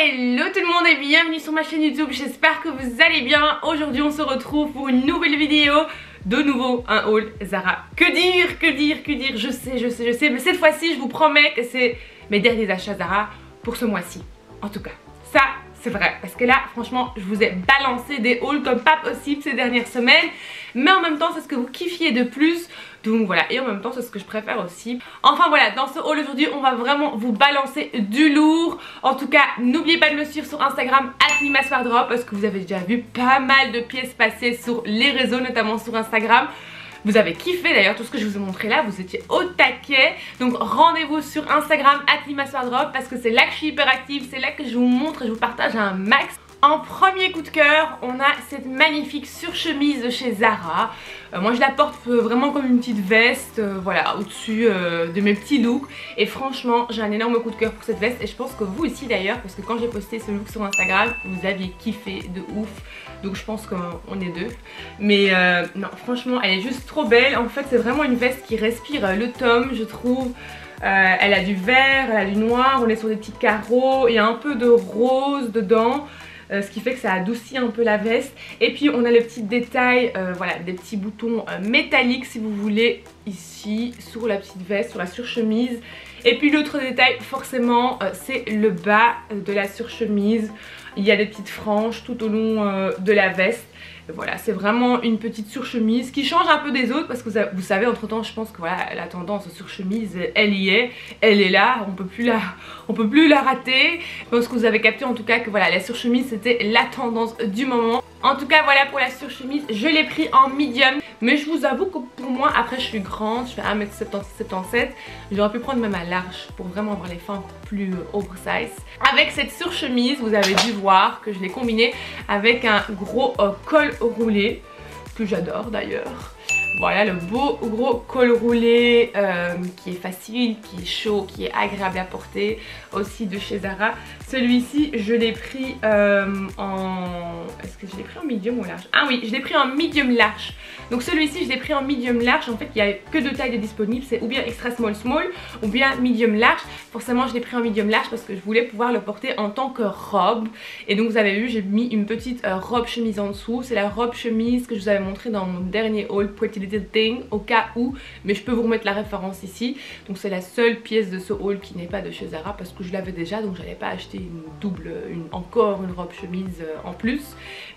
Hello tout le monde et bienvenue sur ma chaîne YouTube, j'espère que vous allez bien. Aujourd'hui on se retrouve pour une nouvelle vidéo. De nouveau un haul Zara. Que dire, je sais, mais cette fois-ci je vous promets que c'est mes derniers achats Zara pour ce mois-ci. En tout cas, ça c'est vrai, parce que là franchement je vous ai balancé des hauls comme pas possible ces dernières semaines. Mais en même temps c'est ce que vous kiffiez de plus. Donc voilà, et en même temps c'est ce que je préfère aussi. Enfin voilà, dans ce haul aujourd'hui on va vraiment vous balancer du lourd. En tout cas n'oubliez pas de me suivre sur Instagram @limaswardrobe, parce que vous avez déjà vu pas mal de pièces passer sur les réseaux, notamment sur Instagram. Vous avez kiffé d'ailleurs tout ce que je vous ai montré là, vous étiez au taquet. Donc rendez-vous sur Instagram @limaswardrobe, parce que c'est là que je suis hyper active, c'est là que je vous montre et je vous partage un max. En premier coup de cœur, on a cette magnifique surchemise de chez Zara. Moi je la porte vraiment comme une petite veste, voilà, au-dessus de mes petits looks. Et franchement, j'ai un énorme coup de cœur pour cette veste. Et je pense que vous aussi d'ailleurs, parce que quand j'ai posté ce look sur Instagram, vous aviez kiffé de ouf. Donc je pense qu'on est deux. Mais non, franchement, elle est juste trop belle. En fait, c'est vraiment une veste qui respire l'automne, je trouve. Elle a du vert, elle a du noir, on est sur des petits carreaux, il y a un peu de rose dedans. Ce qui fait que ça adoucit un peu la veste. Et puis on a le petit détail, voilà, des petits boutons métalliques si vous voulez, ici sur la petite veste, sur la surchemise. Et puis l'autre détail forcément c'est le bas de la surchemise. Il y a des petites franges tout au long de la veste. Voilà, c'est vraiment une petite surchemise qui change un peu des autres, parce que vous savez, entre temps je pense que voilà, la tendance surchemise elle y est, elle est là, on peut plus la rater. Je pense que vous avez capté en tout cas que voilà, la surchemise c'était la tendance du moment. En tout cas voilà pour la surchemise, je l'ai pris en medium. Mais je vous avoue que pour moi, après je suis grande, je fais 1m77, j'aurais pu prendre même à large pour vraiment avoir les fins plus oversize. Avec cette surchemise, vous avez dû voir que je l'ai combinée avec un gros col roulé, que j'adore d'ailleurs. Voilà le beau gros col roulé qui est facile, qui est chaud, qui est agréable à porter, aussi de chez Zara. Celui-ci je l'ai pris en... Est-ce que je l'ai pris en medium ou large? Ah oui, je l'ai pris en medium large. Donc celui-ci je l'ai pris en medium large. En fait il n'y a que deux tailles disponibles, c'est ou bien extra small small ou bien medium large. Forcément je l'ai pris en medium large parce que je voulais pouvoir le porter en tant que robe. Et donc vous avez vu, j'ai mis une petite robe chemise en dessous. C'est la robe chemise que je vous avais montré dans mon dernier haul Pretty Little Thing, au cas où, mais je peux vous remettre la référence ici. Donc c'est la seule pièce de ce haul qui n'est pas de chez Zara, parce que je l'avais déjà, donc j'allais pas acheter encore une robe chemise en plus.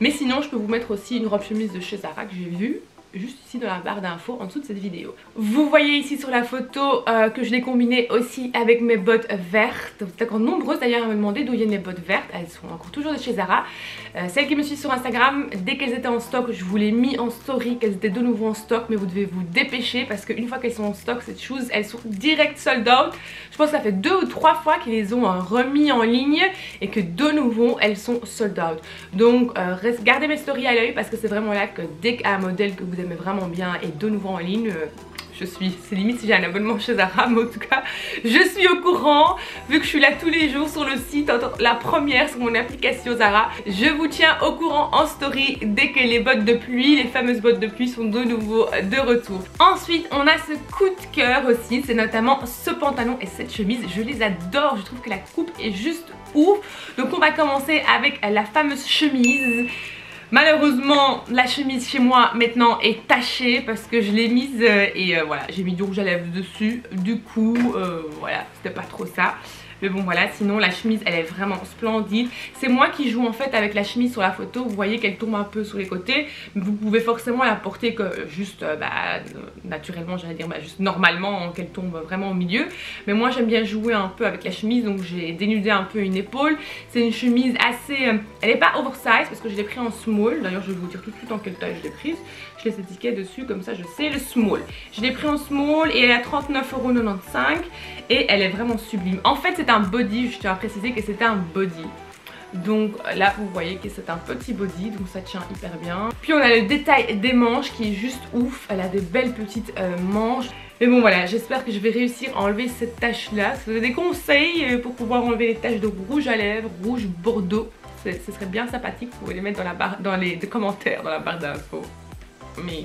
Mais sinon je peux vous mettre aussi une robe chemise de chez Zara que j'ai vue juste ici dans la barre d'infos en dessous de cette vidéo. Vous voyez ici sur la photo que je l'ai combiné aussi avec mes bottes vertes. Vous êtes encore nombreuses d'ailleurs à me demander d'où viennent mes bottes vertes. Elles sont encore toujours de chez Zara. Celles qui me suivent sur Instagram, dès qu'elles étaient en stock, je vous l'ai mis en story qu'elles étaient de nouveau en stock, mais vous devez vous dépêcher parce qu'une fois qu'elles sont en stock, ces shoes, elles sont direct sold out. Je pense que ça fait 2 ou 3 fois qu'ils les ont remis en ligne et que de nouveau elles sont sold out. Donc gardez mes stories à l'œil, parce que c'est vraiment là que dès qu'un modèle que vous aimez vraiment bien et de nouveau en ligne, c'est limite si j'ai un abonnement chez Zara, mais en tout cas je suis au courant vu que je suis là tous les jours sur le site, la première sur mon application Zara. Je vous tiens au courant en story dès que les bottes de pluie, les fameuses bottes de pluie, sont de nouveau de retour. Ensuite on a ce coup de cœur aussi, c'est notamment ce pantalon et cette chemise. Je les adore, je trouve que la coupe est juste ouf. Donc on va commencer avec la fameuse chemise. Malheureusement la chemise chez moi maintenant est tachée parce que je l'ai mise et voilà, j'ai mis du rouge à lèvres dessus. Du coup voilà, c'était pas trop ça. Mais bon voilà, sinon la chemise elle est vraiment splendide. C'est moi qui joue en fait avec la chemise sur la photo. Vous voyez qu'elle tombe un peu sur les côtés. Vous pouvez forcément la porter que juste naturellement, j'allais dire juste normalement, qu'elle tombe vraiment au milieu. Mais moi j'aime bien jouer un peu avec la chemise, donc j'ai dénudé un peu une épaule. C'est une chemise assez... elle n'est pas oversize parce que je l'ai pris en small. D'ailleurs je vais vous dire tout de suite en quelle taille je l'ai prise. Je laisse l'étiquette dessus, comme ça je sais, le small. Je l'ai pris en small et elle est à 39,95 € et elle est vraiment sublime. En fait c'est un body, je tiens à préciser que c'était un body. Donc là vous voyez que c'est un petit body, donc ça tient hyper bien. Puis on a le détail des manches qui est juste ouf. Elle a des belles petites manches. Mais bon voilà, j'espère que je vais réussir à enlever cette tache là. Si vous avez des conseils pour pouvoir enlever les taches de rouge à lèvres, rouge bordeaux, ce serait bien sympathique. Vous pouvez les mettre dans les commentaires, dans la barre d'infos. Mais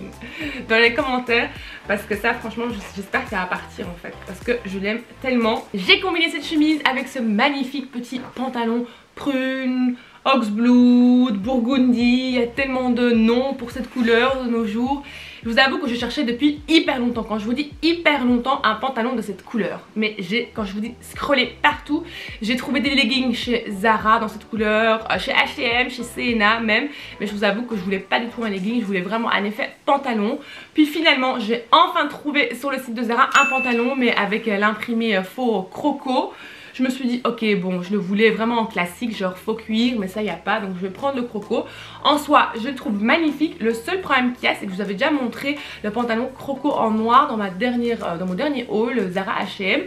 dans les commentaires, parce que ça franchement j'espère que ça va partir en fait, parce que je l'aime tellement. J'ai combiné cette chemise avec ce magnifique petit pantalon prune, oxblood, burgundy, il y a tellement de noms pour cette couleur de nos jours. Je vous avoue que je cherchais depuis hyper longtemps, quand je vous dis hyper longtemps, un pantalon de cette couleur. Mais j'ai, quand je vous dis scrollé partout, j'ai trouvé des leggings chez Zara dans cette couleur, chez H&M, chez C&A même. Mais je vous avoue que je voulais pas du tout un legging, je voulais vraiment un effet pantalon. Puis finalement, j'ai enfin trouvé sur le site de Zara un pantalon, mais avec l'imprimé faux croco. Je me suis dit ok bon, je le voulais vraiment en classique genre faux cuir, mais ça il n'y a pas, donc je vais prendre le croco. En soi je le trouve magnifique. Le seul problème qu'il y a, c'est que je vous avais déjà montré le pantalon croco en noir dans mon dernier haul Zara H&M,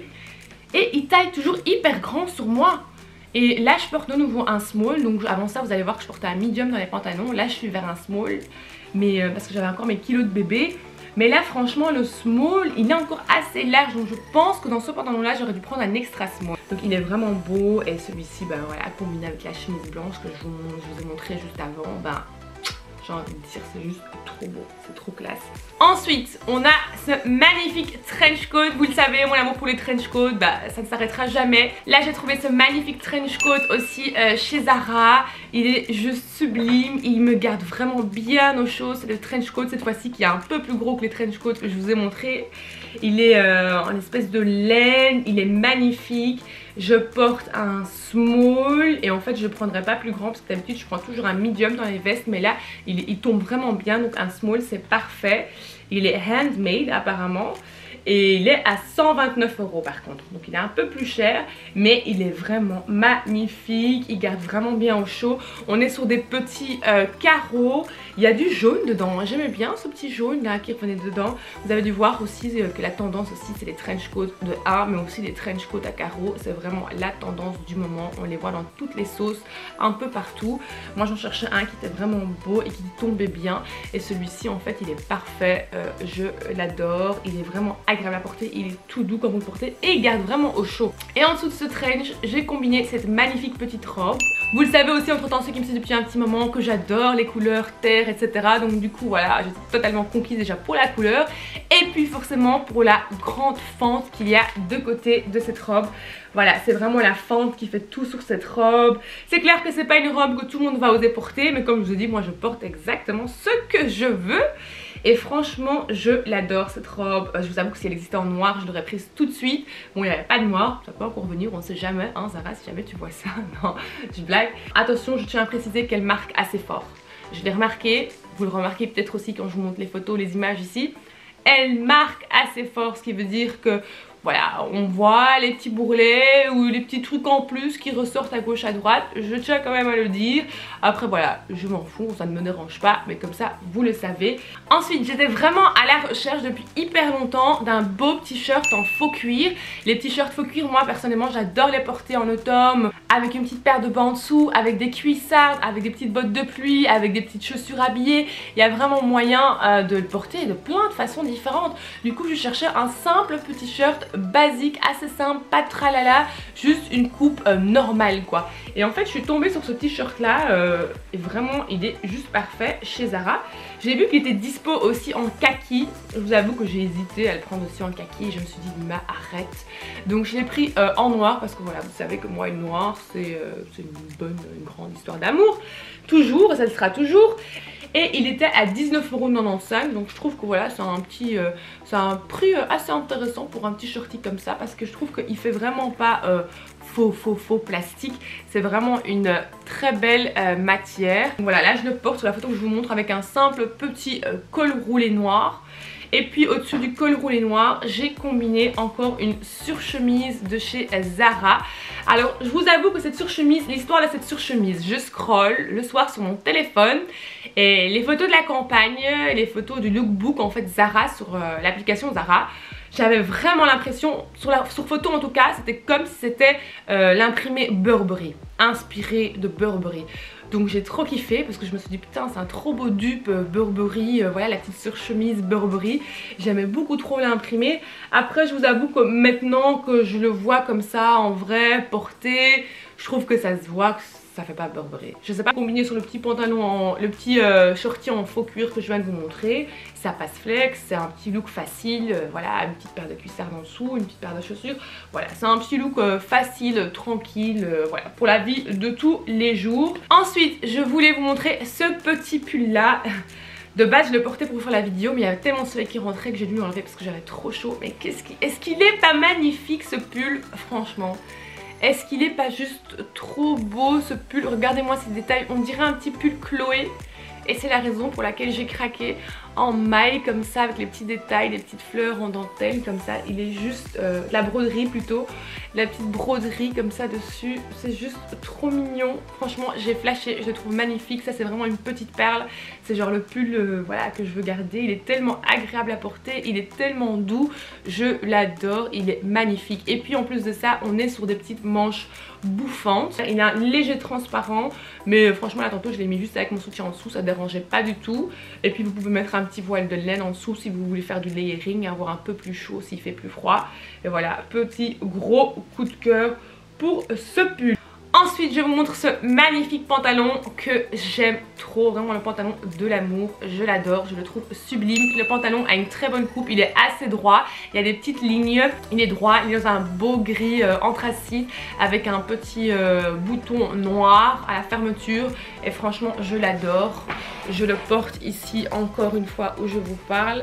et il taille toujours hyper grand sur moi. Et là je porte de nouveau un small, donc avant ça vous allez voir que je portais un medium dans les pantalons. Là je suis vers un small, mais parce que j'avais encore mes kilos de bébé. Mais là franchement le small il est encore assez large, donc je pense que dans ce pantalon là j'aurais dû prendre un extra small. Donc il est vraiment beau, et celui-ci ben voilà, combiné avec la chemise blanche que je vous ai montré juste avant, ben j'ai envie de dire c'est juste trop beau, c'est trop classe. Ensuite on a ce magnifique trench coat. Vous le savez, mon amour pour les trench coats, bah, ça ne s'arrêtera jamais. Là j'ai trouvé ce magnifique trench coat aussi chez Zara. Il est juste sublime, il me garde vraiment bien au chaud. C'est le trench coat cette fois-ci qui est un peu plus gros que les trench coats que je vous ai montré. Il est en espèce de laine, il est magnifique. Je porte un small et en fait je ne prendrai pas plus grand parce que d'habitude je prends toujours un medium dans les vestes, mais là il tombe vraiment bien, donc un small c'est parfait. Il est handmade apparemment et il est à 129 € par contre, donc il est un peu plus cher, mais il est vraiment magnifique, il garde vraiment bien au chaud. On est sur des petits carreaux, il y a du jaune dedans, j'aimais bien ce petit jaune là qui revenait dedans. Vous avez dû voir aussi que la tendance aussi c'est les trench coats de A, mais aussi les trench coats à carreaux, c'est vraiment la tendance du moment, on les voit dans toutes les sauces, un peu partout. Moi j'en cherchais un qui était vraiment beau et qui tombait bien, et celui-ci en fait il est parfait, je l'adore, il est vraiment agréable à porter, il est tout doux quand vous le portez et il garde vraiment au chaud. Et en dessous de ce trench j'ai combiné cette magnifique petite robe. Vous le savez aussi entre temps ceux qui me suivent depuis un petit moment que j'adore les couleurs terre etc, donc du coup voilà j'étais totalement conquise déjà pour la couleur et puis forcément pour la grande fente qu'il y a de côté de cette robe. Voilà, c'est vraiment la fente qui fait tout sur cette robe. C'est clair que c'est pas une robe que tout le monde va oser porter, mais comme je vous dis, moi je porte exactement ce que je veux. Et franchement, je l'adore cette robe. Je vous avoue que si elle existait en noir, je l'aurais prise tout de suite. Bon, il n'y avait pas de noir, ça peut encore venir, on ne sait jamais. Hein, Zara, si jamais tu vois ça, non, je blague. Attention, je tiens à préciser qu'elle marque assez fort. Je l'ai remarqué, vous le remarquez peut-être aussi quand je vous montre les photos, les images ici. Elle marque assez fort, ce qui veut dire que voilà, on voit les petits bourrelets ou les petits trucs en plus qui ressortent à gauche à droite. Je tiens quand même à le dire. Après voilà, je m'en fous, ça ne me dérange pas, mais comme ça vous le savez. Ensuite j'étais vraiment à la recherche depuis hyper longtemps d'un beau t-shirt en faux cuir. Les t-shirts faux cuir, moi personnellement j'adore les porter en automne, avec une petite paire de bas en dessous, avec des cuissardes, avec des petites bottes de pluie, avec des petites chaussures habillées. Il y a vraiment moyen de le porter de plein de façons différentes. Du coup je cherchais un simple petit shirt basique, assez simple, pas de tralala, juste une coupe normale quoi. Et en fait je suis tombée sur ce t-shirt là et vraiment il est juste parfait chez Zara. J'ai vu qu'il était dispo aussi en kaki. Je vous avoue que j'ai hésité à le prendre aussi en kaki et je me suis dit Lima arrête. Donc je l'ai pris en noir parce que voilà, vous savez que moi une noire c'est une grande histoire d'amour. Toujours, ça le sera toujours. Et il était à 19,95 €, donc je trouve que voilà c'est un prix assez intéressant pour un petit shorty comme ça, parce que je trouve qu'il fait vraiment pas faux plastique, c'est vraiment une très belle matière. Donc voilà, là je le porte sur la photo que je vous montre avec un simple petit col roulé noir. Et puis au-dessus du col roulé noir, j'ai combiné encore une surchemise de chez Zara. Alors je vous avoue que cette surchemise, l'histoire de cette surchemise, je scrolle le soir sur mon téléphone et les photos de la campagne, les photos du lookbook en fait Zara sur l'application Zara, j'avais vraiment l'impression, sur photo en tout cas, c'était comme si c'était l'imprimé Burberry, inspiré de Burberry. Donc j'ai trop kiffé parce que je me suis dit putain c'est un trop beau dupe Burberry, voilà la petite surchemise Burberry. J'aimais beaucoup trop l'imprimer. Après je vous avoue que maintenant que je le vois comme ça en vrai porté, je trouve que ça se voit que ça fait pas Burberry. Je sais pas, combiné sur le petit pantalon, le petit shorty en faux cuir que je viens de vous montrer, ça passe flex, c'est un petit look facile, voilà, une petite paire de cuissardes en dessous, une petite paire de chaussures, voilà, c'est un petit look facile, tranquille, voilà, pour la vie de tous les jours. Ensuite, je voulais vous montrer ce petit pull là. De base je le portais pour faire la vidéo, mais il y avait tellement de soleil qui rentrait que j'ai dû l'enlever parce que j'avais trop chaud. Mais est-ce qu'il est pas magnifique ce pull? Franchement, est-ce qu'il est pas juste trop beau ce pull? Regardez-moi ces détails, on dirait un petit pull Chloé. Et c'est la raison pour laquelle j'ai craqué en maille comme ça, avec les petits détails, les petites fleurs en dentelle comme ça. Il est juste, la broderie plutôt, la petite broderie comme ça dessus. C'est juste trop mignon. Franchement j'ai flashé, je le trouve magnifique. Ça c'est vraiment une petite perle. C'est genre le pull voilà, que je veux garder. Il est tellement agréable à porter, il est tellement doux. Je l'adore, il est magnifique. Et puis en plus de ça, on est sur des petites manches bouffantes. Il a un léger transparent, mais franchement là tantôt je l'ai mis juste avec mon soutien en dessous, ça dérangeait pas du tout. Et puis vous pouvez mettre un petit voile de laine en dessous si vous voulez faire du layering, avoir un peu plus chaud s'il fait plus froid. Et voilà, petit gros coup de cœur pour ce pull. Ensuite je vous montre ce magnifique pantalon que j'aime trop, vraiment le pantalon de l'amour, je l'adore, je le trouve sublime. Le pantalon a une très bonne coupe, il est assez droit, il y a des petites lignes, il est droit, il est dans un beau gris anthracite avec un petit bouton noir à la fermeture et franchement je l'adore. Je le porte ici encore une fois où je vous parle,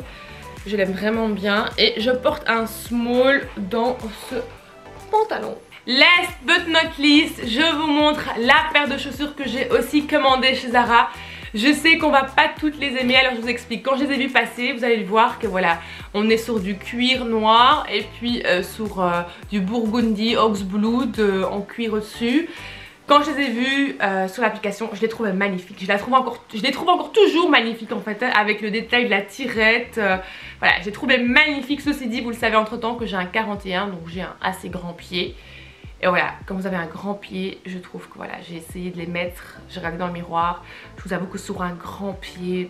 je l'aime vraiment bien et je porte un small dans ce pantalon. Last but not least, je vous montre la paire de chaussures que j'ai aussi commandée chez Zara. Je sais qu'on va pas toutes les aimer, alors je vous explique. Quand je les ai vues passer, vous allez voir que voilà, on est sur du cuir noir et puis sur du burgundy oxblood en cuir au-dessus. Quand je les ai vues sur l'application, je les trouvais magnifiques. Je les trouve encore toujours magnifiques en fait, avec le détail de la tirette. Voilà, je les trouvais magnifiques. Ceci dit, vous le savez entre temps que j'ai un 41, donc j'ai un assez grand pied. Et voilà, comme vous avez un grand pied, je trouve que voilà, j'ai essayé de les mettre, j'ai regardé dans le miroir. Je vous avoue que sur un grand pied,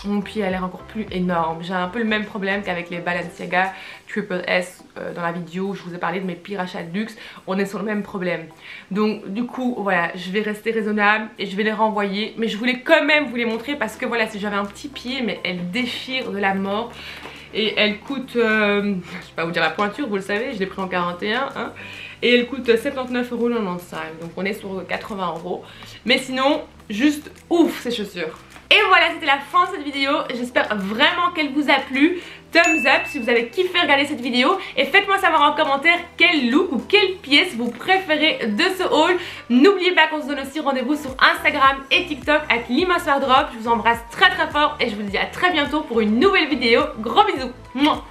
mon pied a l'air encore plus énorme. J'ai un peu le même problème qu'avec les Balenciaga Triple S dans la vidéo où je vous ai parlé de mes pires achats de luxe. On est sur le même problème. Donc du coup, voilà, je vais rester raisonnable et je vais les renvoyer. Mais je voulais quand même vous les montrer parce que voilà, si j'avais un petit pied, mais elle déchire de la mort. Et elle coûte, je vais pas vous dire la pointure, vous le savez, je l'ai pris en 41 hein. Et elle coûte 79,95 €, donc on est sur 80 €. Mais sinon, juste ouf ces chaussures. Et voilà, c'était la fin de cette vidéo, j'espère vraiment qu'elle vous a plu. Thumbs up si vous avez kiffé regarder cette vidéo et faites-moi savoir en commentaire quel look ou quelle pièce vous préférez de ce haul. N'oubliez pas qu'on se donne aussi rendez-vous sur Instagram et TikTok avec @limoswardrobe. Je vous embrasse très très fort et je vous dis à très bientôt pour une nouvelle vidéo. Gros bisous. Mouah.